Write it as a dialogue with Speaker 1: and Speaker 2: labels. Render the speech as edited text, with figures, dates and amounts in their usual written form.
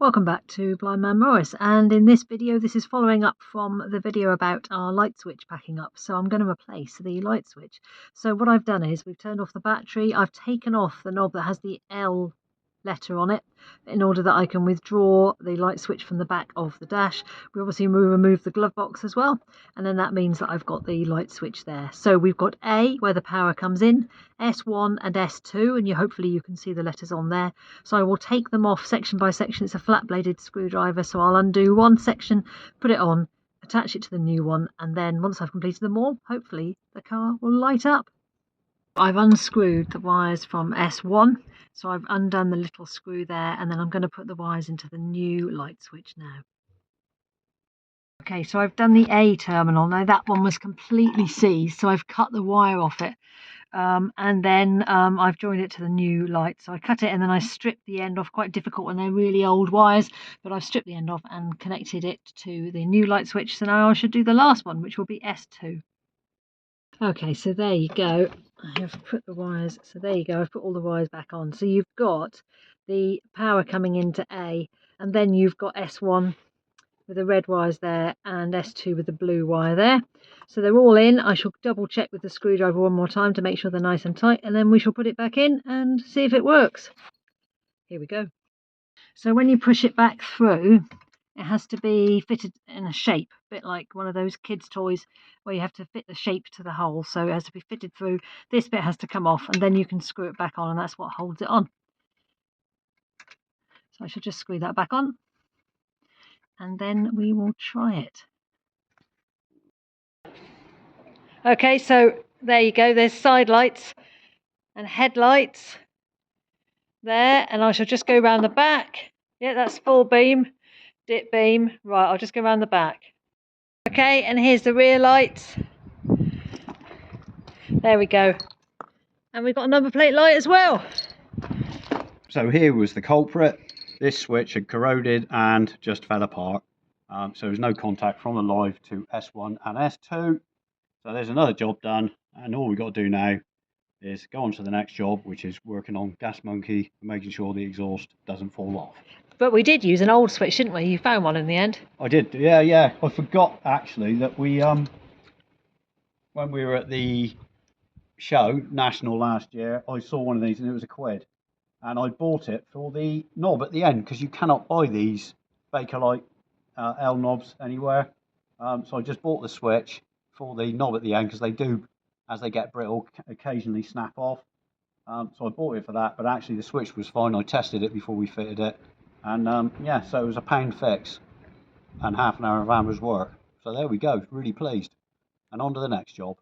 Speaker 1: Welcome back to Blind Man Morris, and in this video this is following up from the video about our light switch packing up. So I'm going to replace the light switch. So what I've done is we've turned off the battery. I've taken off the knob that has the L letter on it in order that I can withdraw the light switch from the back of the dash. We obviously remove the glove box as well, and then that means that I've got the light switch there. So we've got A, where the power comes in, S1 and S2, and hopefully you can see the letters on there. So I will take them off section by section. It's a flat bladed screwdriver, so I'll undo one section, put it on, attach it to the new one, and then once I've completed them all, hopefully the car will light up. I've unscrewed the wires from S1, so I've undone the little screw there, and then I'm going to put the wires into the new light switch now. Okay, so I've done the A terminal. Now that one was completely seized, so I've cut the wire off it, and then I've joined it to the new light. So I cut it and then I stripped the end off. Quite difficult when they're really old wires, but I've stripped the end off and connected it to the new light switch. So now I should do the last one, which will be S2. Okay, so there you go. I have put the wires, so there you go, I've put all the wires back on. So you've got the power coming into A, and then you've got S1 with the red wires there and S2 with the blue wire there. So they're all in. I shall double check with the screwdriver one more time to make sure they're nice and tight, and then we shall put it back in and see if it works. Here we go. So when you push it back through, it has to be fitted in a shape, a bit like one of those kids' toys where you have to fit the shape to the hole. So it has to be fitted through. This bit has to come off, and then you can screw it back on, and that's what holds it on. So I should just screw that back on, and then we will try it. Okay, so there you go. There's side lights and headlights there, and I shall just go around the back. Yeah, that's full beam. Dip beam. Right, I'll just go around the back. Okay, and here's the rear lights. There we go. And we've got a number plate light as well.
Speaker 2: So here was the culprit. This switch had corroded and just fell apart. So there's no contact from the live to S1 and S2. So there's another job done, and all we've got to do now is go on to the next job, which is working on Gas Monkey and making sure the exhaust doesn't fall off.
Speaker 1: But we did use an old switch, didn't we? You found one in the end.
Speaker 2: I did, yeah. I forgot actually that we when we were at the show National last year, I saw one of these and it was £1, and I bought it for the knob at the end because you cannot buy these Bakelite L knobs anywhere. So I just bought the switch for the knob at the end because they do, as they get brittle, occasionally snap off. So I bought it for that, but actually the switch was fine. I tested it before we fitted it, and yeah, so it was £1 fix and half an hour of Amber's work. So there we go, really pleased. And on to the next job.